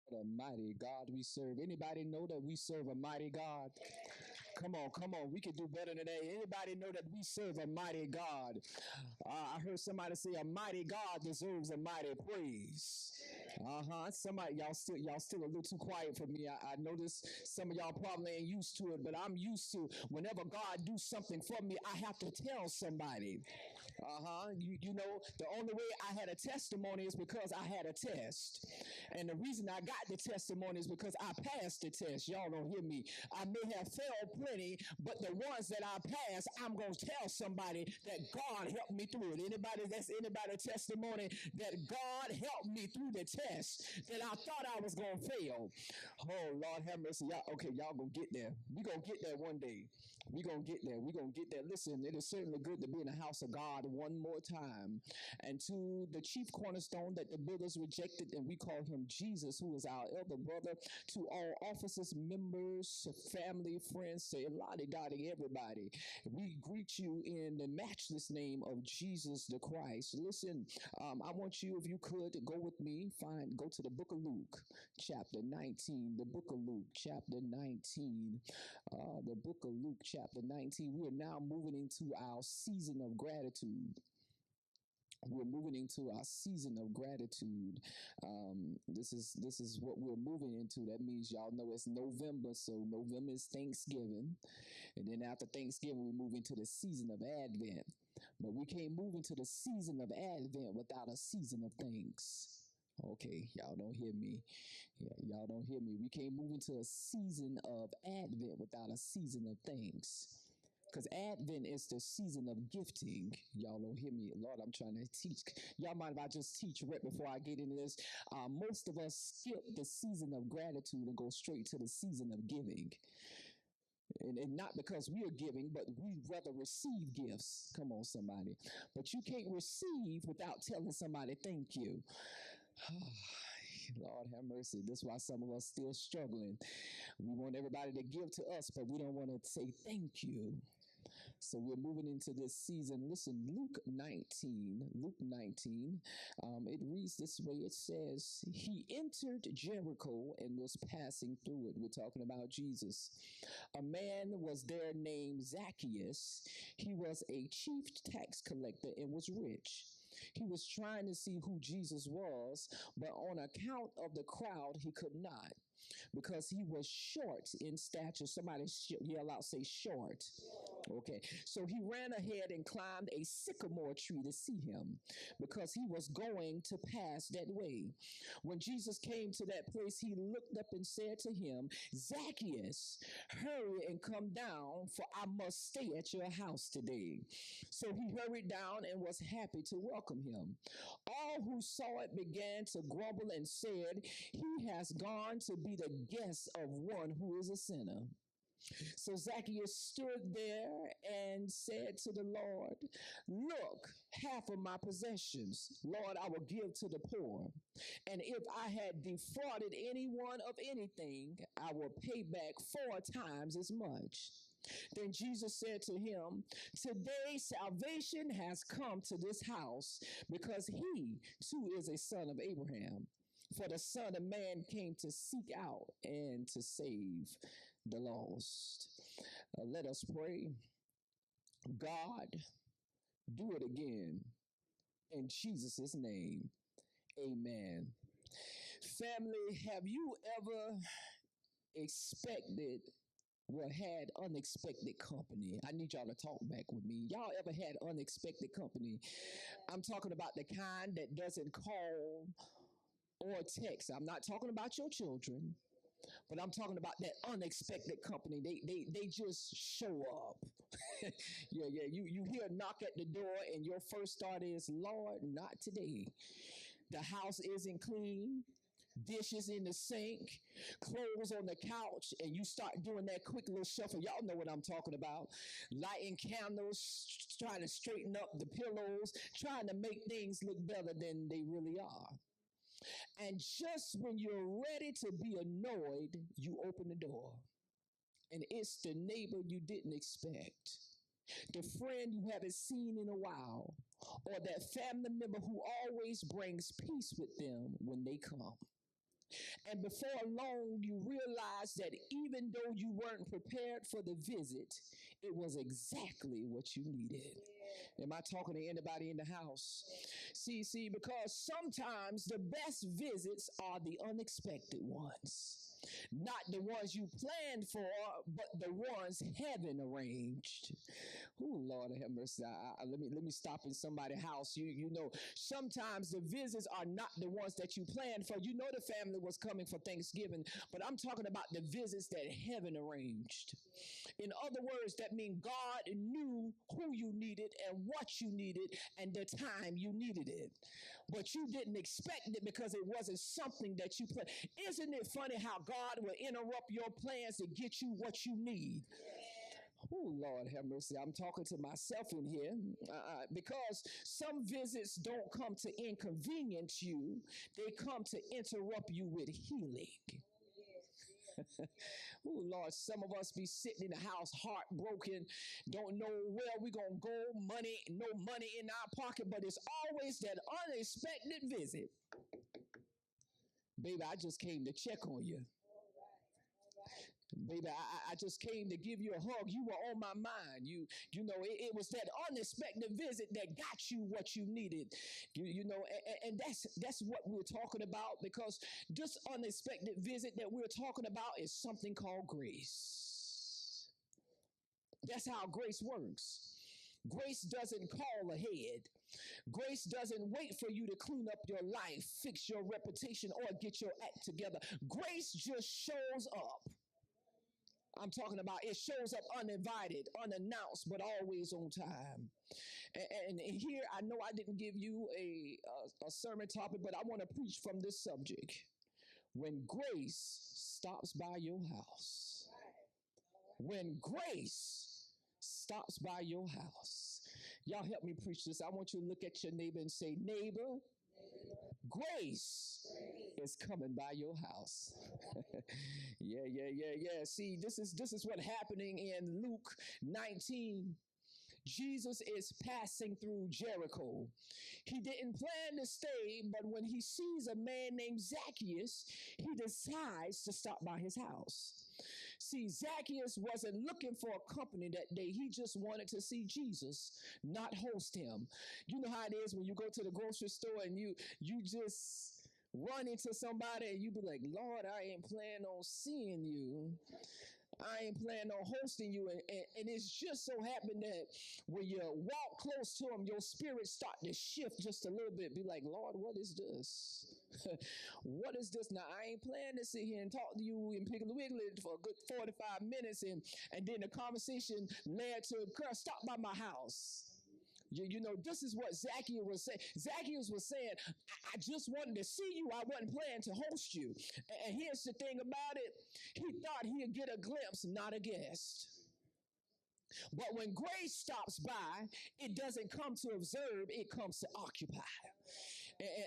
What a mighty God we serve. Anybody know that we serve a mighty God? Come on, come on. We can do better than that. Anybody know that we serve a mighty God? I heard somebody say a mighty God deserves a mighty praise. Somebody, y'all still a little too quiet for me. I notice some of y'all probably ain't used to it, but I'm used to whenever God do something for me, I have to tell somebody. You know, the only way I had a testimony is because I had a test. And the reason I got the testimony is because I passed the test. Y'all don't hear me. I may have failed plenty, but the ones that I passed, I'm going to tell somebody that God helped me through it. Anybody testimony that God helped me through the test that I thought I was going to fail. Oh, Lord have mercy. Y'all, okay, y'all going to get there. We going to get there one day. We going to get there. We going to get there. Listen, it is certainly good to be in the house of God one more time. And to the chief cornerstone that the builders rejected, and we call him Jesus, who is our elder brother, to all officers, members, family, friends, say lottie dottie, everybody. We greet you in the matchless name of Jesus the Christ. Listen, I want you, if you could, to go with me, go to the book of Luke, chapter 19, the book of Luke, chapter 19, the book of Luke, chapter 19. We are now moving into our season of gratitude. We're moving into our season of gratitude. This is what we're moving into. That means y'all know it's November, so November is Thanksgiving, and then after Thanksgiving we move into the season of Advent. But we can't move into the season of Advent without a season of thanks. Okay, y'all don't hear me. Yeah, y'all don't hear me. We can't move into a season of Advent without a season of thanks. Because Advent is the season of gifting. Y'all don't hear me. Lord, I'm trying to teach. Y'all mind if I just teach right before I get into this? Most of us skip the season of gratitude and go straight to the season of giving. And not because we are giving, but we rather receive gifts. Come on, somebody. But you can't receive without telling somebody thank you. Lord have mercy. That's why some of us still struggling. We want everybody to give to us, but we don't want to say thank you. So we're moving into this season. Listen, Luke 19, it reads this way. It says, he entered Jericho and was passing through it. We're talking about Jesus. A man was there named Zacchaeus. He was a chief tax collector and was rich. He was trying to see who Jesus was, but on account of the crowd, he could not because he was short in stature. Somebody yell out, say short. Okay, so he ran ahead and climbed a sycamore tree to see him because he was going to pass that way. When Jesus came to that place, he looked up and said to him, Zacchaeus, hurry and come down, for I must stay at your house today. So he hurried down and was happy to welcome him. All who saw it began to grumble and said, he has gone to be the guest of one who is a sinner. So Zacchaeus stood there and said to the Lord, look, half of my possessions, Lord, I will give to the poor. And if I had defrauded anyone of anything, I will pay back 4 times as much. Then Jesus said to him, today salvation has come to this house because he too is a son of Abraham. For the Son of Man came to seek out and to save the lost. Let us pray. God, do it again. In Jesus' name, amen. Family, have you ever expected well, had unexpected company? I need y'all to talk back with me. Y'all ever had unexpected company? I'm talking about the kind that doesn't call or text. I'm not talking about your children. But I'm talking about that unexpected company. They just show up. Yeah. You hear a knock at the door, and your first thought is, Lord, not today. The house isn't clean. Dishes in the sink, clothes on the couch, and you start doing that quick little shuffle. Y'all know what I'm talking about. Lighting candles, trying to straighten up the pillows, trying to make things look better than they really are. And just when you're ready to be annoyed, you open the door. And it's the neighbor you didn't expect, the friend you haven't seen in a while, or that family member who always brings peace with them when they come. And before long, you realize that even though you weren't prepared for the visit, it was exactly what you needed. Am I talking to anybody in the house? See, because sometimes the best visits are the unexpected ones. Not the ones you planned for, but the ones heaven arranged. Oh Lord have mercy. Let me stop in somebody's house. You know, sometimes the visits are not the ones that you planned for. You know the family was coming for Thanksgiving, but I'm talking about the visits that heaven arranged. In other words, that means God knew who you needed and what you needed and the time you needed it. But you didn't expect it because it wasn't something that you planned. Isn't it funny how God will interrupt your plans to get you what you need? Oh, Lord have mercy. I'm talking to myself in here because some visits don't come to inconvenience you, they come to interrupt you with healing. Oh Lord, some of us be sitting in the house heartbroken, don't know where we gonna go, money, no money in our pocket, but it's always that unexpected visit. Baby, I just came to check on you. Baby, I just came to give you a hug. You were on my mind. It was that unexpected visit that got you what you needed. And that's what we're talking about because this unexpected visit that we're talking about is something called grace. That's how grace works. Grace doesn't call ahead. Grace doesn't wait for you to clean up your life, fix your reputation, or get your act together. Grace just shows up. I'm talking about it shows up uninvited, unannounced, but always on time. And here, I know I didn't give you a sermon topic, but I want to preach from this subject. When grace stops by your house, when grace stops by your house, y'all help me preach this. I want you to look at your neighbor and say, neighbor, grace is coming by your house. Yeah. See, this is what happening in Luke 19. Jesus is passing through Jericho. He didn't plan to stay, but when he sees a man named Zacchaeus, he decides to stop by his house. See, Zacchaeus wasn't looking for a company that day. He just wanted to see Jesus, not host him. You know how it is when you go to the grocery store and you just run into somebody and you be like, Lord, I ain't planning on seeing you. I ain't planning on hosting you. And it's just so happened that when you walk close to him, your spirit start to shift just a little bit. Be like, Lord, what is this? What is this? Now, I ain't planning to sit here and talk to you in Piggly Wiggly for a good 45 minutes. And then the conversation led to, girl, stop by my house. This is what Zacchaeus was saying. Zacchaeus was saying, I just wanted to see you. I wasn't planning to host you. And here's the thing about it. He thought he'd get a glimpse, not a guest. But when grace stops by, it doesn't come to observe, it comes to occupy.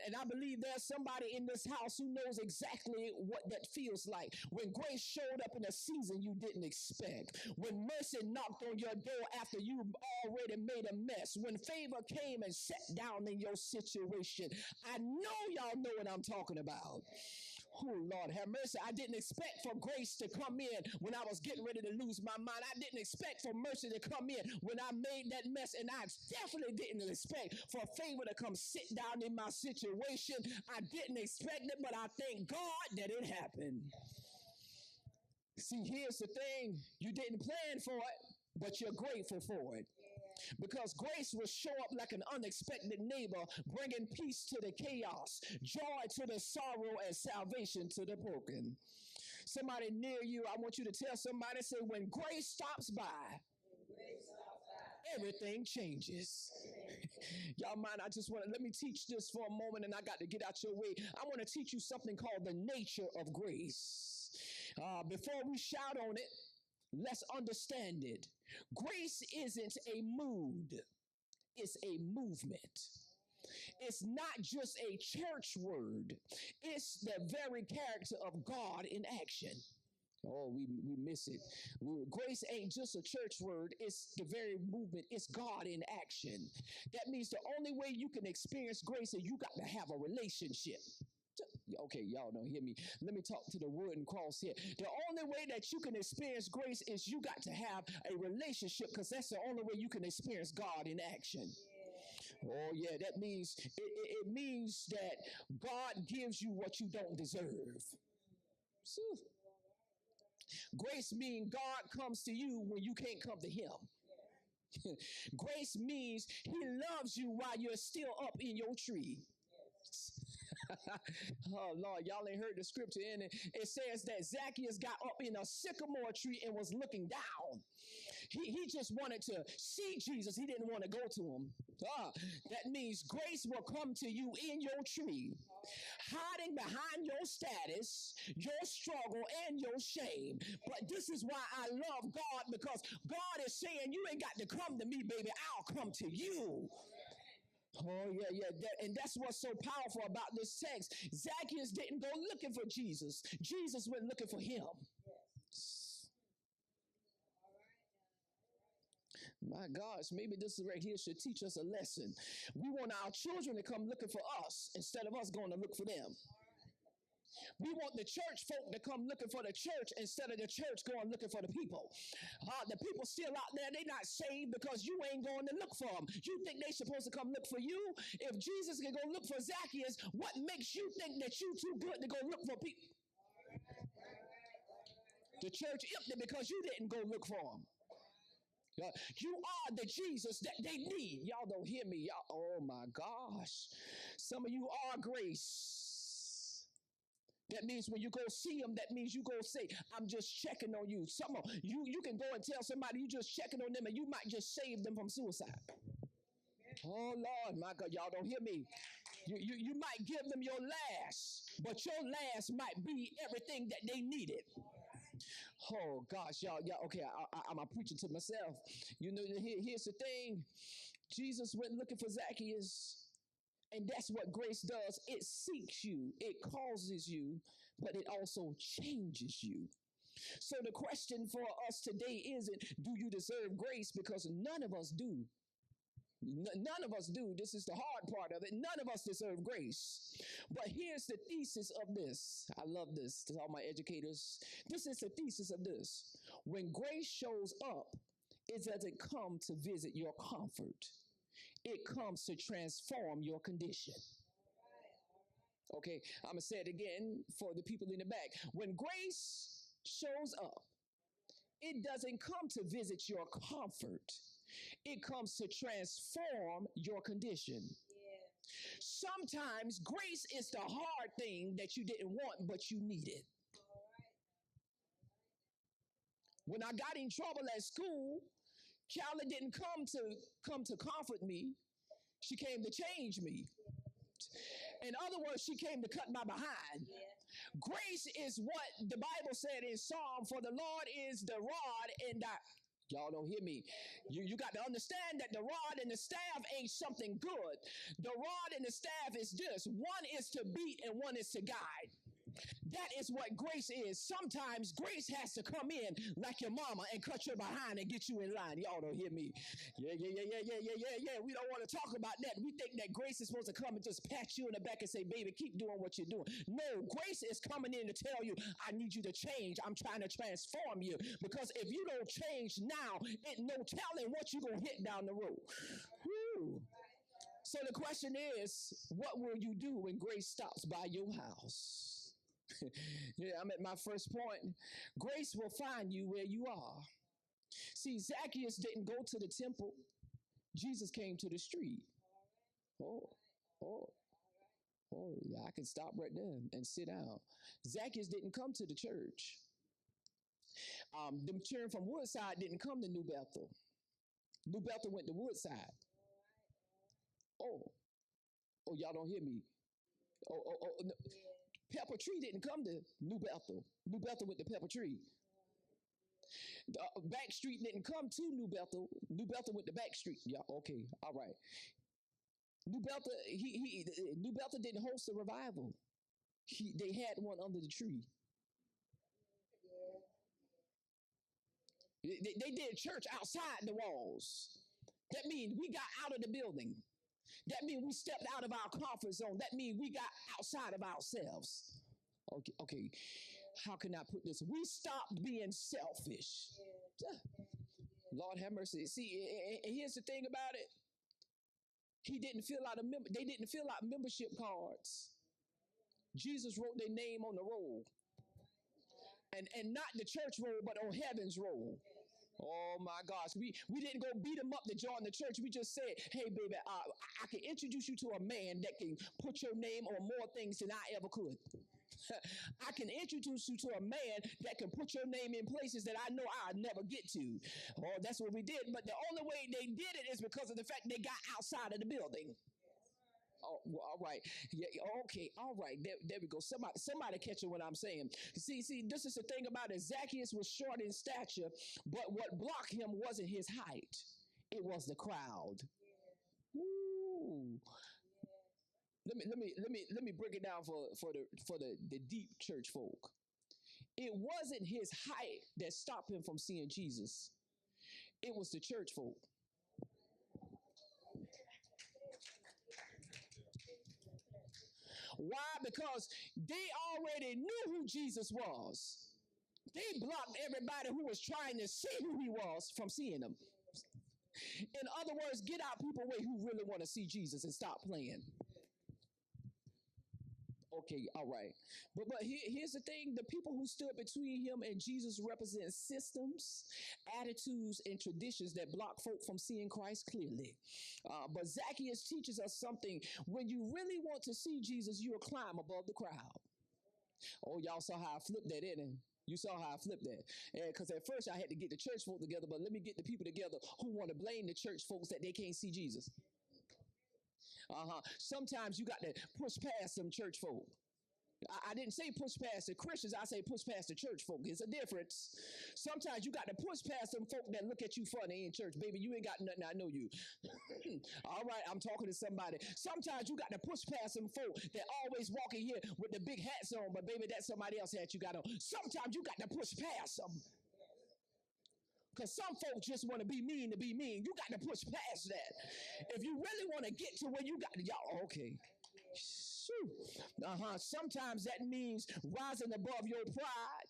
And I believe there's somebody in this house who knows exactly what that feels like. When grace showed up in a season you didn't expect. When mercy knocked on your door after you already made a mess. When favor came and sat down in your situation. I know y'all know what I'm talking about. Oh, Lord, have mercy. I didn't expect for grace to come in when I was getting ready to lose my mind. I didn't expect for mercy to come in when I made that mess. And I definitely didn't expect for favor to come sit down in my situation. I didn't expect it, but I thank God that it happened. See, here's the thing. You didn't plan for it, but you're grateful for it. Because grace will show up like an unexpected neighbor, bringing peace to the chaos, joy to the sorrow, and salvation to the broken. Somebody near you, I want you to tell somebody, say, when grace stops by, everything changes. Y'all mind, I just want to, let me teach this for a moment and I got to get out your way. I want to teach you something called the nature of grace. Before we shout on it, let's understand it. Grace isn't a mood, it's a movement. It's not just a church word, it's the very character of God in action. Oh, we miss it. Grace ain't just a church word. It's the very movement. It's God in action. That means the only way you can experience grace is you got to have a relationship. Okay, y'all don't hear me. Let me talk to the wooden cross here. The only way that you can experience grace is you got to have a relationship, because that's the only way you can experience God in action. Oh yeah, that means it means that God gives you what you don't deserve. So, grace means God comes to you when you can't come to him. Grace means he loves you while you're still up in your tree. Oh Lord, y'all ain't heard the scripture in it. It says that Zacchaeus got up in a sycamore tree and was looking down. He just wanted to see Jesus. He didn't want to go to him. Ah, that means grace will come to you in your tree, hiding behind your status, your struggle, and your shame. But this is why I love God, because God is saying, you ain't got to come to me, baby. I'll come to you. Oh, yeah, yeah. And that's what's so powerful about this text. Zacchaeus didn't go looking for Jesus, Jesus went looking for him. My gosh, maybe this right here should teach us a lesson. We want our children to come looking for us instead of us going to look for them. We want the church folk to come looking for the church instead of the church going looking for the people. The people still out there, they not saved because you ain't going to look for them. You think they supposed to come look for you? If Jesus can go look for Zacchaeus, what makes you think that you too good to go look for people? The church empty because you didn't go look for them. You are the Jesus that they need. Y'all don't hear me. Y'all, oh my gosh. Some of you are grace. That means when you go see them, that means you go say, I'm just checking on you. Some of you can go and tell somebody you just checking on them and you might just save them from suicide. Oh Lord, my God, y'all don't hear me. You might give them your last, but your last might be everything that they needed. Oh gosh, y'all. Okay, I'm preaching to myself. You know, here's the thing. Jesus went looking for Zacchaeus, and that's what grace does. It seeks you, it causes you, but it also changes you. So the question for us today isn't, do you deserve grace? Because none of us do. None of us do. This is the hard part of it. None of us deserve grace. But here's the thesis of this. I love this. To all my educators, this is the thesis of this. When grace shows up, it doesn't come to visit your comfort. It comes to transform your condition. Okay, I'm going to say it again for the people in the back. When grace shows up, it doesn't come to visit your comfort. It comes to transform your condition. Sometimes grace is the hard thing that you didn't want, but you needed. When I got in trouble at school, Callie didn't come to comfort me. She came to change me. In other words, she came to cut my behind. Grace is what the Bible said in Psalm, for the Lord is the rod and the y'all don't hear me. You got to understand that the rod and the staff ain't something good. The rod and the staff is this. One is to beat and one is to guide. That is what grace is. Sometimes grace has to come in like your mama and cut your behind and get you in line. Y'all don't hear me. Yeah. We don't want to talk about that. We think that grace is supposed to come and just pat you in the back and say, baby, keep doing what you're doing. No, grace is coming in to tell you, I need you to change. I'm trying to transform you. Because if you don't change now, it no telling what you're going to hit down the road. Whew. So the question is, what will you do when grace stops by your house? Yeah, I'm at my first point. Grace will find you where you are. See, Zacchaeus didn't go to the temple. Jesus came to the street. Oh, oh, oh, yeah, I can stop right there and sit down. Zacchaeus didn't come to the church. The children from Woodside didn't come to New Bethel. New Bethel went to Woodside. Oh, oh, y'all don't hear me. Oh, no. Pepper Tree didn't come to New Bethel. New Bethel went to Pepper Tree. Back Street didn't come to New Bethel. New Bethel went to Back Street. Yeah, okay, all right. New Bethel, New Bethel didn't host a revival. They had one under the tree. They did church outside the walls. That means we got out of the building. That means we stepped out of our comfort zone. That means we got outside of ourselves. Okay, okay. How can I put this? We stopped being selfish. Lord have mercy. See, and here's the thing about it. He didn't fill out a they didn't fill out membership cards. Jesus wrote their name on the roll. And not the church roll, but on heaven's roll. Oh my gosh. We didn't go beat them up to join the church. We just said, hey, baby, I can introduce you to a man that can put your name on more things than I ever could. I can introduce you to a man that can put your name in places that I know I'll never get to. Oh, that's what we did. But the only way they did it is because of the fact they got outside of the building. Oh, well, all right. Yeah, okay. All right. There we go. Somebody catching what I'm saying. See, this is the thing about it. Zacchaeus was short in stature, but what blocked him wasn't his height. It was the crowd. Ooh. Let me break it down for the deep church folk. It wasn't his height that stopped him from seeing Jesus. It was the church folk. Why? Because they already knew who Jesus was. They blocked everybody who was trying to see who he was from seeing him. In other words, get out people way who really want to see Jesus and stop playing. Okay, all right. But here's the thing: the people who stood between him and Jesus represent systems, attitudes, and traditions that block folk from seeing Christ clearly. But Zacchaeus teaches us something. When you really want to see Jesus, you'll climb above the crowd. Oh, y'all saw how I flipped that in. You saw how I flipped that. Because at first I had to get the church folk together, but let me get the people together who want to blame the church folks that they can't see Jesus. Sometimes you got to push past some church folk. I didn't say push past the Christians. I say push past the church folk. It's a difference. Sometimes you got to push past some folk that look at you funny in church. Baby, you ain't got nothing. I know you. All right, I'm talking to somebody. Sometimes you got to push past some folk that always walk in here with the big hats on, but baby, that's somebody else hat you got on. Sometimes you got to push past them. Because some folks just want to be mean to be mean. You got to push past that. If you really want to get to where you got to, y'all, okay. Sometimes that means rising above your pride,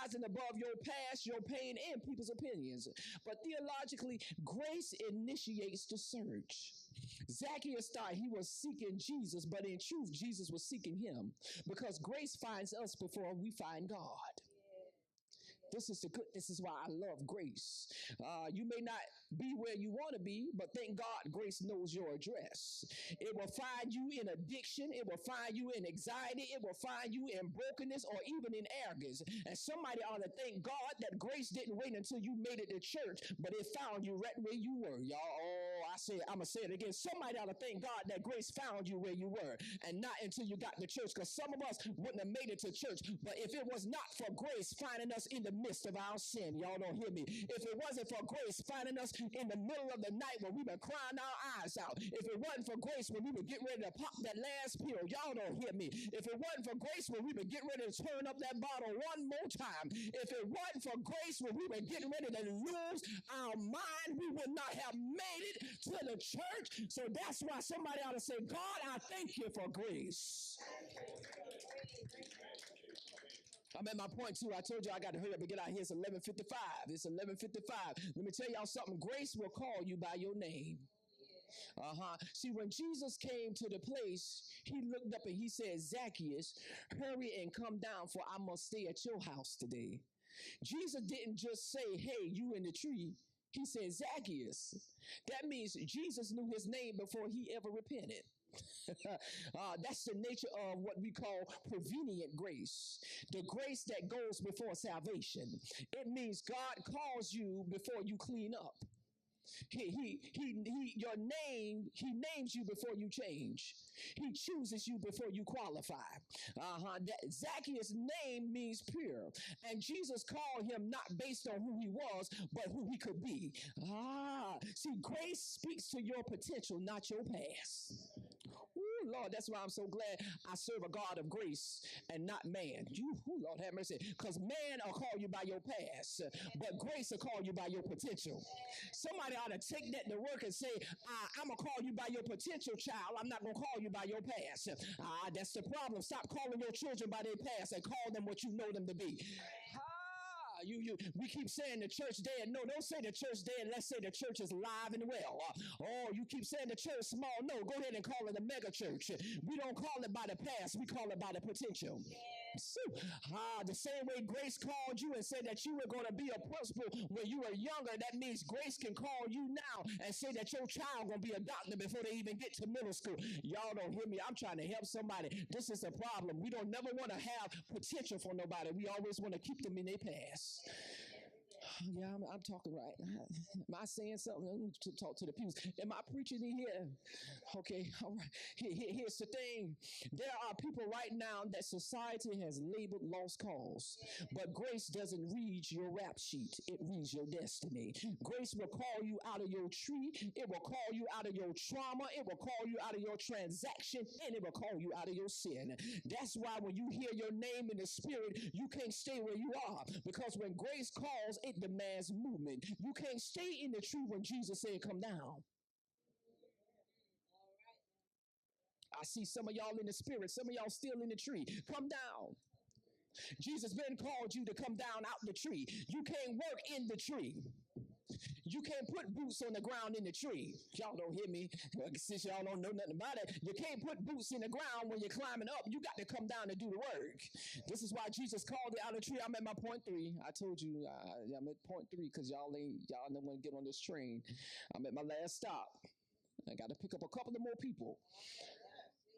rising above your past, your pain, and people's opinions. But theologically, grace initiates the search. Zacchaeus thought he was seeking Jesus, but in truth, Jesus was seeking him because grace finds us before we find God. This is why I love grace. You may not be where you want to be, but thank God grace knows your address. It will find you in addiction. It will find you in anxiety. It will find you in brokenness or even in arrogance. And somebody ought to thank God that grace didn't wait until you made it to church, but it found you right where you were, y'all. Oh, I'm going to say it again. Somebody ought to thank God that grace found you where you were and not until you got to church, because some of us wouldn't have made it to church. But if it was not for grace finding us in the midst of our sin, y'all don't hear me. If it wasn't for grace finding us in the middle of the night when we were crying our eyes out, if it wasn't for grace when we were getting ready to pop that last pill, y'all don't hear me. If it wasn't for grace when we were getting ready to turn up that bottle one more time, if it wasn't for grace when we were getting ready to lose our mind, we would not have made it to the church. So that's why somebody ought to say, God, I thank you for grace. I'm at my point too. I told you I got to hurry up and get out here. It's 11:55. It's 11:55. Let me tell y'all something. Grace will call you by your name. See, when Jesus came to the place, he looked up and he said, Zacchaeus, hurry and come down, for I must stay at your house today. Jesus didn't just say, hey, you in the tree. He said, Zacchaeus. That means Jesus knew his name before he ever repented. That's the nature of what we call prevenient grace, the grace that goes before salvation. It means God calls you before you clean up. Your name, he names you before you change. He chooses you before you qualify. Zacchaeus' name means pure. And Jesus called him not based on who he was, but who he could be. See, grace speaks to your potential, not your past. Ooh, Lord, that's why I'm so glad I serve a God of grace and not man. You, Lord, have mercy. Because man will call you by your past, but grace will call you by your potential. Somebody ought to take that to work and say, I'm going to call you by your potential, child. I'm not going to call you by your past. That's the problem. Stop calling your children by their past and call them what you know them to be. We keep saying the church dead. No, don't say the church dead. Let's say the church is live and well. You keep saying the church small. No, go ahead and call it a mega church. We don't call it by the past. We call it by the potential. So, the same way grace called you and said that you were going to be a principal when you were younger, that means grace can call you now and say that your child going to be a doctor before they even get to middle school. Y'all don't hear me. I'm trying to help somebody. This is a problem. We don't never want to have potential for nobody. We always want to keep them in their past. Yeah, I'm talking right. Am I saying something? To talk to the pews. Am I preaching in here? Okay, all right. Here's the thing. There are people right now that society has labeled lost cause, but grace doesn't read your rap sheet. It reads your destiny. Grace will call you out of your tree. It will call you out of your trauma. It will call you out of your transaction, and it will call you out of your sin. That's why when you hear your name in the spirit, you can't stay where you are, because when grace calls, it demands movement. You can't stay in the tree when Jesus said, come down. I see some of y'all in the spirit, some of y'all still in the tree. Come down. Jesus been called you to come down out the tree. You can't work in the tree. You can't put boots on the ground in the tree. Y'all don't hear me. Since y'all don't know nothing about it, you can't put boots in the ground when you're climbing up. You got to come down and do the work. This is why Jesus called it out of the tree. I'm at my point 3. I told you I'm at point 3 because y'all don't want to get on this train. I'm at my last stop. I got to pick up a couple of more people.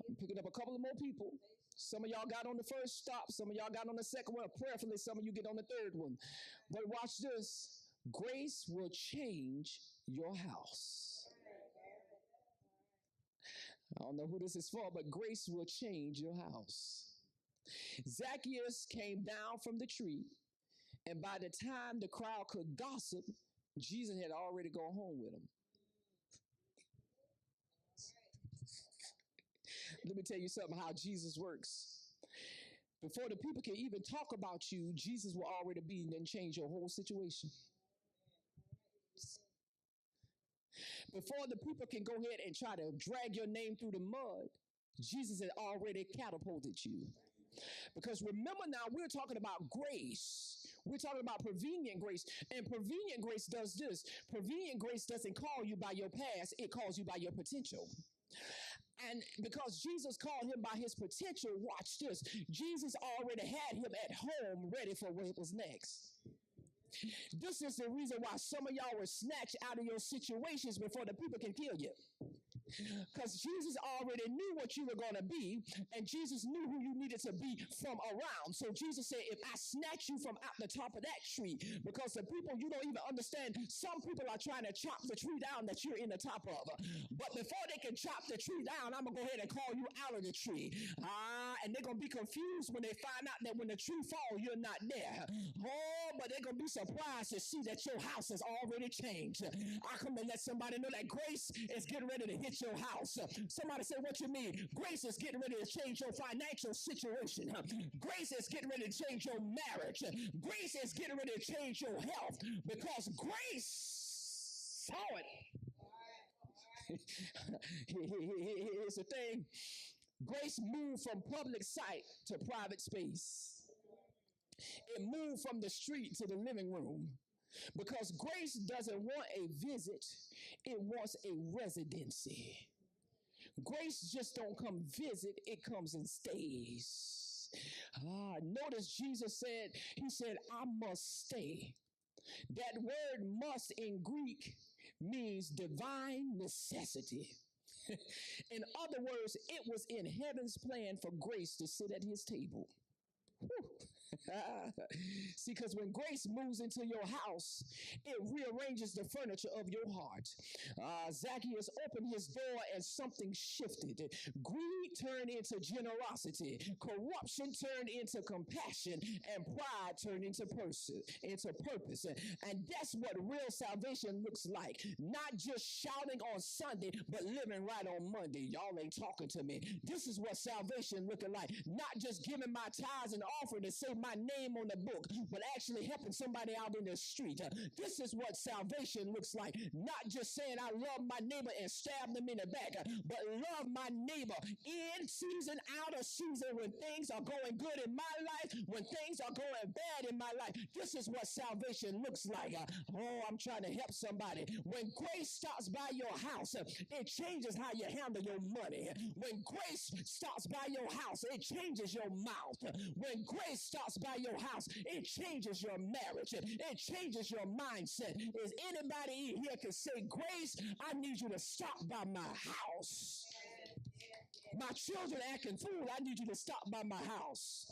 I'm picking up a couple of more people. Some of y'all got on the first stop. Some of y'all got on the second one. Prayerfully, some of you get on the third one. But watch this. Grace will change your house. I don't know who this is for, but grace will change your house. Zacchaeus came down from the tree, and by the time the crowd could gossip, Jesus had already gone home with him. Let me tell you something how Jesus works. Before the people can even talk about you, Jesus will already be and change your whole situation. Before the people can go ahead and try to drag your name through the mud, Jesus had already catapulted you. Because remember now, we're talking about grace. We're talking about prevenient grace. And prevenient grace does this. Prevenient grace doesn't call you by your past, it calls you by your potential. And because Jesus called him by his potential, watch this. Jesus already had him at home ready for what was next. This is the reason why some of y'all were snatched out of your situations before the people can kill you. Because Jesus already knew what you were going to be, and Jesus knew who you needed to be from around. So Jesus said, if I snatch you from out the top of that tree, because the people, you don't even understand, some people are trying to chop the tree down that you're in the top of. But before they can chop the tree down, I'm going to go ahead and call you out of the tree. And they're going to be confused when they find out that when the tree falls, you're not there. But they're going to be surprised to see that your house has already changed. I come to let somebody know that grace is getting ready to hit your house. Somebody say, what you mean? Grace is getting ready to change your financial situation. Grace is getting ready to change your marriage. Grace is getting ready to change your health because grace saw it. Here's the thing. Grace moved from public sight to private space. It moved from the street to the living room. Because grace doesn't want a visit, it wants a residency. Grace just don't come visit, it comes and stays. Notice Jesus said, he said, I must stay. That word must in Greek means divine necessity. In other words, it was in heaven's plan for grace to sit at his table. Whew. See, because when grace moves into your house, it rearranges the furniture of your heart. Zacchaeus opened his door and something shifted. Greed turned into generosity, corruption turned into compassion, and pride turned into purpose. And that's what real salvation looks like. Not just shouting on Sunday, but living right on Monday. Y'all ain't talking to me. This is what salvation looking like. Not just giving my tithes and offering to say my name on the book, but actually helping somebody out in the street. This is what salvation looks like. Not just saying I love my neighbor and stab them in the back, but love my neighbor in season, out of season, when things are going good in my life, when things are going bad in my life. This is what salvation looks like. Oh, I'm trying to help somebody. When grace stops by your house, it changes how you handle your money. When grace stops by your house, it changes your mouth. When grace stops by your house, it changes your marriage. It changes your mindset. Is anybody in here can say, Grace, I need you to stop by my house. My children acting fool, I need you to stop by my house.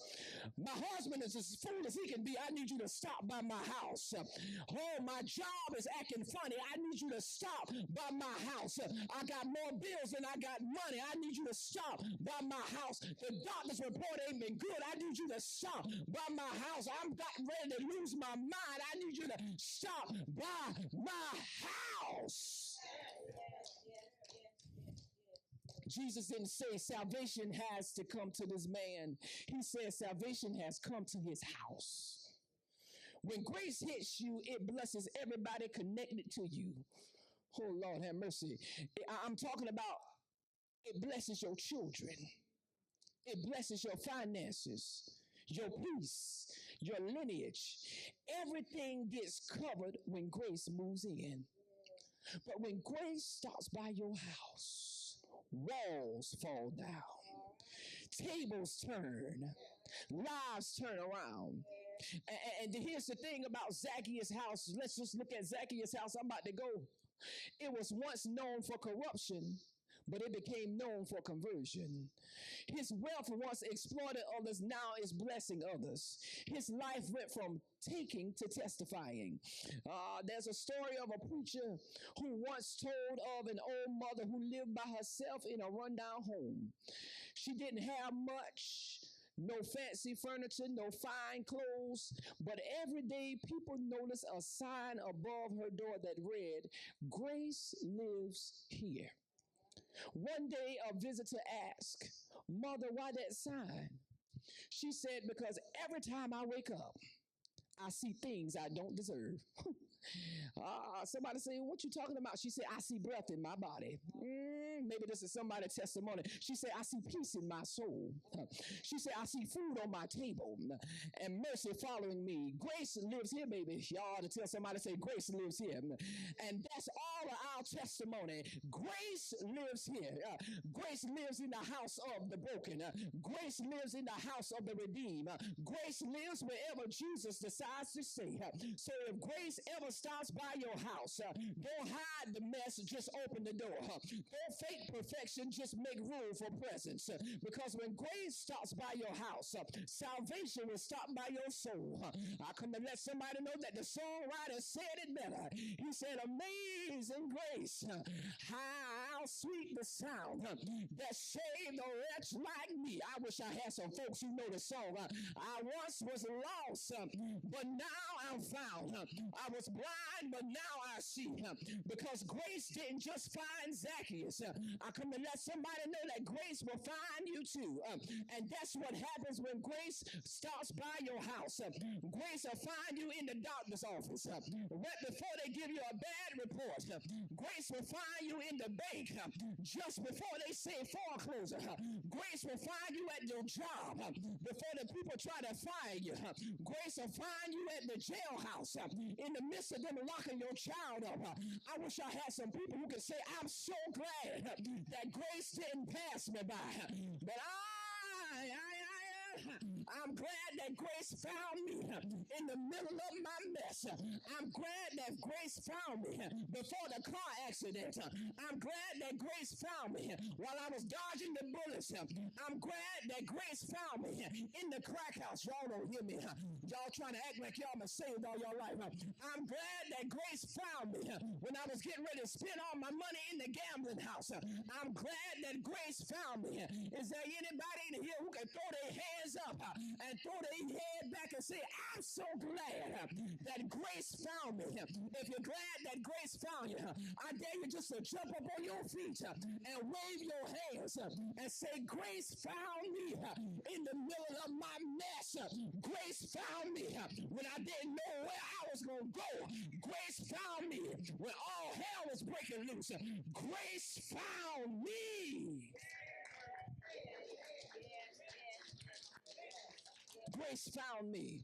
My husband is as fool as he can be, I need you to stop by my house. Oh, my job is acting funny, I need you to stop by my house. I got more bills than I got money, I need you to stop by my house. The doctor's report ain't been good, I need you to stop by my house. I'm got ready to lose my mind, I need you to stop by my house. Jesus didn't say salvation has to come to this man. He said salvation has come to his house. When grace hits you, it blesses everybody connected to you. Oh, Lord, have mercy. I'm talking about it blesses your children. It blesses your finances, your peace, your lineage. Everything gets covered when grace moves in. But when grace stops by your house, walls fall down, tables turn, lives turn around. And here's the thing about Zacchaeus' house. Let's just look at Zacchaeus' house. I'm about to go. It was once known for corruption, but it became known for conversion. His wealth once exploited others, now is blessing others. His life went from taking to testifying. There's a story of a preacher who once told of an old mother who lived by herself in a rundown home. She didn't have much. No fancy furniture, no fine clothes, but every day people noticed a sign above her door that read, Grace lives here. One day a visitor asked, Mother, why that sign? She said, because every time I wake up, I see things I don't deserve. Somebody say, what you talking about? She said, I see breath in my body. Maybe this is somebody's testimony. She said, I see peace in my soul. She said, I see food on my table and mercy following me. Grace lives here, baby. Y'all ought to tell somebody, say, grace lives here. And that's all of our testimony. Grace lives here. Grace lives in the house of the broken. Grace lives in the house of the redeemed. Grace lives wherever Jesus decides to stay. So if grace ever stops by your house, don't hide the mess, just open the door. Don't fake perfection, just make room for presence. Because when grace stops by your house, salvation will stop by your soul. I come to let somebody know that the songwriter said it better. He said, amazing grace, how sweet the sound that saved a wretch like me. I wish I had some folks who know the song. I once was lost, but now I'm found. I was blind, but now I see. Because grace didn't just find Zacchaeus. I come to let somebody know that grace will find you too. And that's what happens when grace stops by your house. Grace will find you in the doctor's office. Right before they give you a bad report. Grace will find you in the bank just before they say foreclosure. Grace will find you at your job before the people try to fire you. Grace will find you at the jailhouse in the midst of them locking your child up. I wish I had some people who could say, I'm so glad that grace didn't pass me by. But I'm glad that grace found me in the middle of my mess. I'm glad that grace found me before the car accident. I'm glad that grace found me while I was dodging the bullets. I'm glad that grace found me in the crack house. Y'all don't hear me. Y'all trying to act like y'all been saved all your life. I'm glad that grace found me when I was getting ready to spend all my money in the gambling house. I'm glad that grace found me. Is there anybody in here who can throw their hands up and throw their head back and say, I'm so glad that grace found me? If you're glad that grace found you, I dare you just to jump up on your feet and wave your hands and say, grace found me in the middle of my mess. Grace found me when I didn't know where I was going to go. Grace found me when all hell was breaking loose. Grace found me. Grace found me.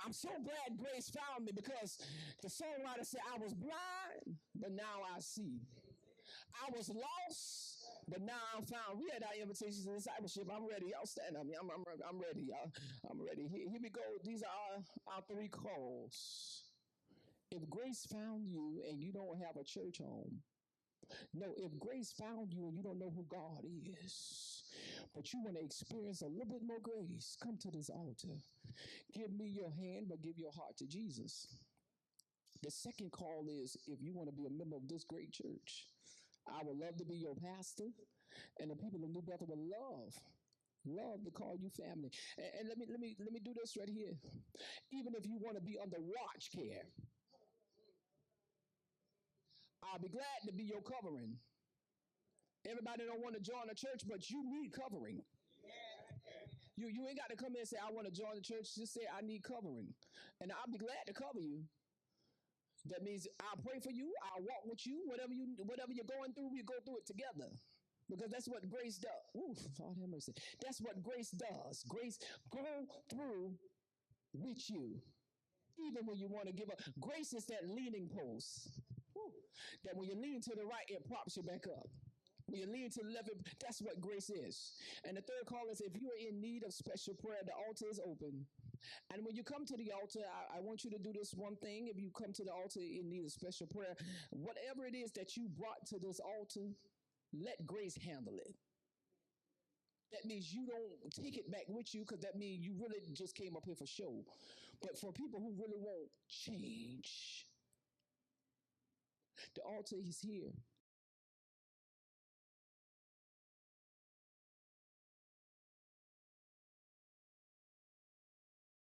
I'm so glad grace found me because the songwriter said, I was blind, but now I see. I was lost, but now I'm found. We had our invitations to discipleship. I'm ready. Y'all stand up. I'm ready. I'm ready. Here we go. These are our three calls. If grace found you and you don't have a church home, no, if grace found you and you don't know who God is, but you want to experience a little bit more grace, come to this altar. Give me your hand, but give your heart to Jesus. The second call is if you want to be a member of this great church, I would love to be your pastor, and the people of New Bethel would love to call you family. And let me do this right here. Even if you want to be under watch care, I'll be glad to be your covering. Everybody don't want to join the church, but you need covering. You ain't got to come in and say, I want to join the church. Just say, I need covering. And I'll be glad to cover you. That means I'll pray for you. I'll walk with you. Whatever you're going through, we go through it together. Because that's what grace does. Ooh, Lord have mercy. That's what grace does. Grace go through with you. Even when you want to give up. Grace is that leaning post. Ooh, that when you lean to the right, it props you back up. When you lean to the left, that's what grace is. And the third call is if you are in need of special prayer, the altar is open. And when you come to the altar, I want you to do this one thing. If you come to the altar in need of special prayer, whatever it is that you brought to this altar, let grace handle it. That means you don't take it back with you because that means you really just came up here for show. But for people who really want change, the altar is here.